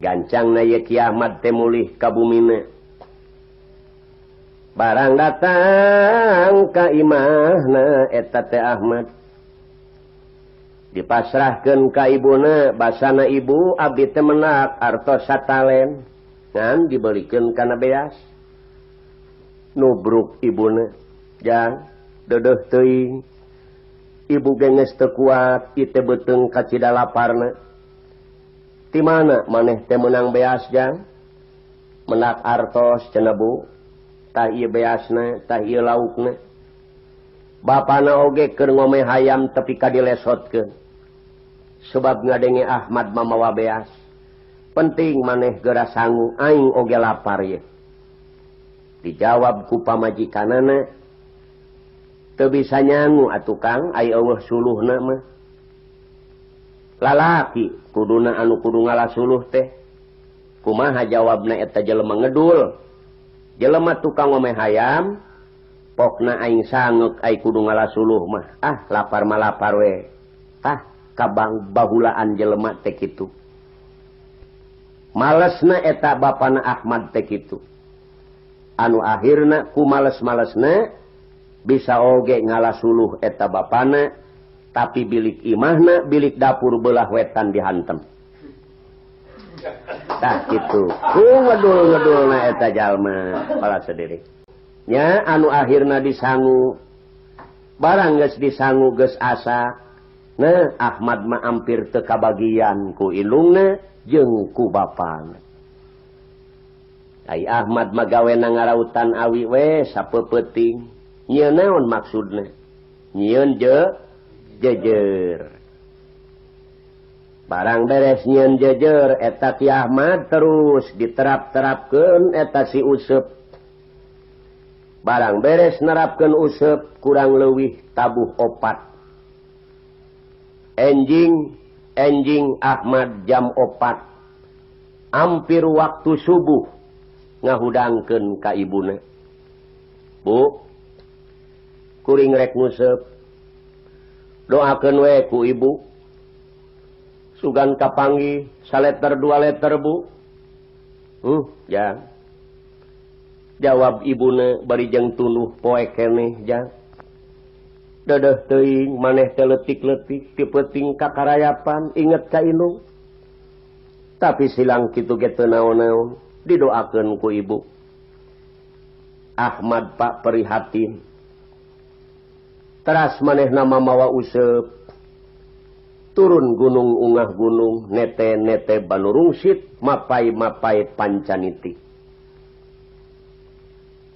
gancangna ye kiamat teh mulih ka bumina barang datang ka imahna eta teh Ahmad dipasrahkeun ka ibuna basana ibu abdi teh menak artos satalen ngan dibelikeun kana beas nubruk ibuna jang deudeuh teuing ibu geus teu kuat ieu teh beuteung ka cida laparna ti mana maneh teh meunang beas jang menak artos cenah bu tah ieu beasna tah ieu laukna bapana oge keur ngomeh hayam tepi ka dilesotkeun sebab ngadenge Ahmad mamawa beas penting maneh geura sangu aing oge lapar ye dijawab ku pamajikanana teu bisa nyangu atuh Kang ai eueuh suluhna mah lalaki kuduna anu kudu ngalasuluh teh kumaha jawabna eta jelema ngedul jelema tukang ngomeh hayam pokna aing sangeuk ai kudu ngalasuluh mah lapar mah lapar we tah kabang bahulaan jelema teh kitu malesna eta bapana Ahmad teh kitu anu akhirna ku males-malesna bisa oge ngalasuluh eta bapana tapi bilik imahna bilik dapur belah wetan dihantem tah kitu ku ngedul-ngedulna eta jalma pala sadiri nya anu akhirna disangu barang geus disangu geus asa nah Ahmad mah ampir teu kabagian ku indungna jeung ku bapana ai Ahmad mah gawena ngarautan awi we sapeupeting nyieun naon maksudna nyieun jejer barang beres nyieun jejer eta ti Ahmad terus diterap-terapkeun eta si Usep barang beres nerapkeun Usep kurang leuwih tabuh 4 enjing Ahmad jam 4 ampir waktu subuh ngahudangkeun ka ibuna bu kuring rek ngusep doakeun we ku ibu sugan kapanggih saleter 2 leter bu jang jawab ibuna bari jeung tunuh poe keneh jang deudeuh teuing maneh teh leutik-leutik ti peuting kakarayapan inget ka indung tapi silang kitu ge teu naon-naon didoakeun ku ibu Ahmad pak prihatin teras manehna mamawa Usep turun gunung ungah gunung nete-nete banurungsit mapai-mapai pancaniti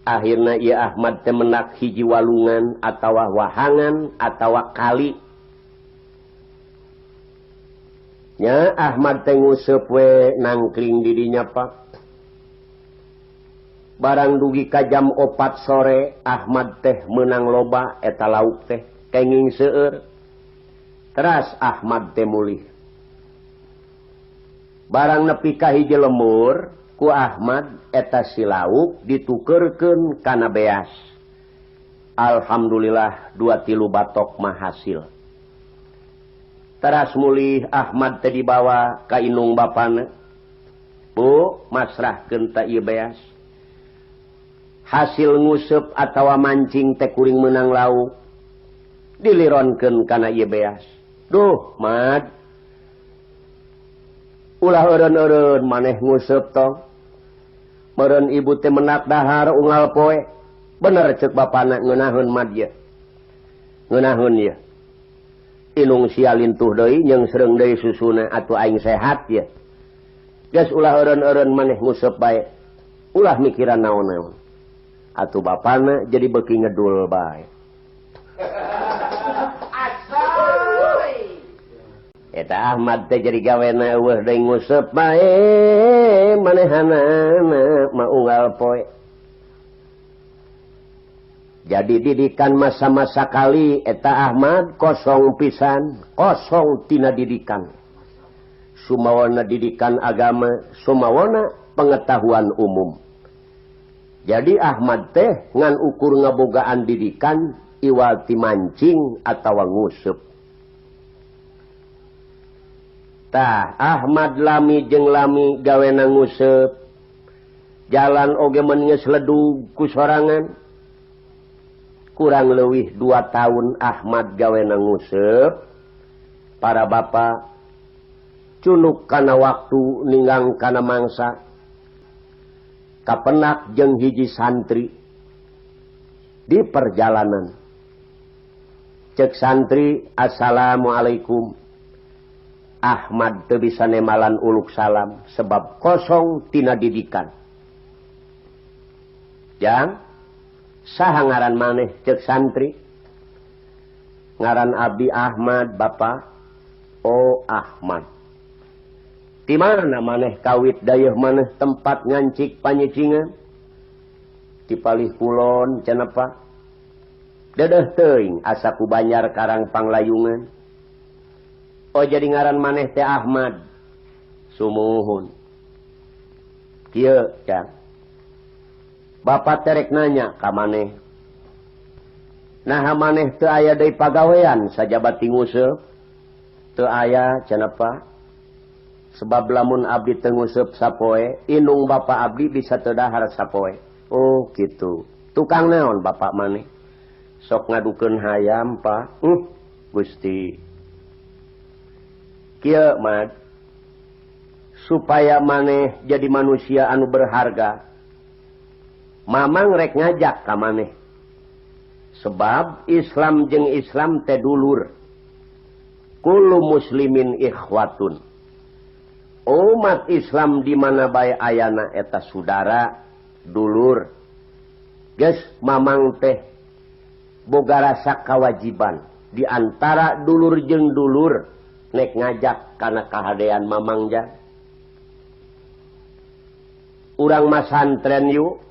akhirna ieu Ahmad teh menak hiji walungan atawa wahangan atawa kali nya Ahmad teh nguseup we nangkling di dinya pak barang dugi ka jam 4 sore Ahmad teh meunang loba eta lauk teh kenging seueur teras Ahmad teh mulih barang nepi ka hiji lemur ku Ahmad eta si lauk ditukeurkeun kana beas alhamdulillah 2-3 batok mah hasil teras mulih Ahmad teh dibawa ka indung bapana bu masrahkeun ta ieu beas hasil nguseup atawa mancing teh kuring meunang lauk dilironkeun kana ieu beas duh Mad ulah eureun-eureun maneh nguseup tong meureun ibu teh menak dahar unggal poe bener ceuk bapana ngeunaheun Mad ye ngeunaheun ye inung sia lintuh deui jeung seureung deui susuna atuh aing sehat ye geus ulah eureun-eureun maneh nguseup bae ulah mikiran naon-naon atuh bapana jadi beuki ngedul bae eta Ahmad teh jadi gawena eueuh deui nguseup bae manehanana mah unggal poe jadi didikan masa-masa kali eta Ahmad kosong pisan kosong tina didikan sumawana didikan agama sumawana pengetahuan umum jadi Ahmad teh ngan ukur ngabogaan didikan iwal ti mancing atawa nguseup tah Ahmad lami jeung lami gawena nguseup jalan oge meungeus ledug ku sorangan kurang leuwih 2 tahun Ahmad gawena nguseup para bapak cunuk kana waktu ninggang kana mangsa kapenak jeung hiji santri di perjalanan cek santri assalamualaikum Ahmad teu bisa nemalan uluk salam sebab kosong tina didikan jang saha ngaran maneh cek santri ngaran abdi Ahmad bapak oh Ahmad di mana maneh kawit dayeuh maneh tempat ngancik panyicingan di palih kulon cenapa dedeh teuing asa ku Banjar Karang Panglayungan oh jadi ngaran maneh teh Ahmad sumuhun kieu can bapak terek nanya ka maneh naha maneh teu aya deui pagawean sajabat nguseup teu aya cenapa sebab lamun abdi teu nguseup sapoe inung bapak abdi bisa teu dahar sapoe oh kitu tukang naon bapak maneh sok ngadukeun hayam Pak Gusti kieu mah supaya maneh jadi manusia anu berharga mamang rek ngajak ka maneh sebab Islam jeung Islam teh dulur kullu muslimin ikhwatun umat Islam di mana bae ayana eta saudara dulur geus mamang teh boga rasa kewajiban di antara dulur jeung dulur nek ngajak kana kahadean mamang ja urang masantren yuk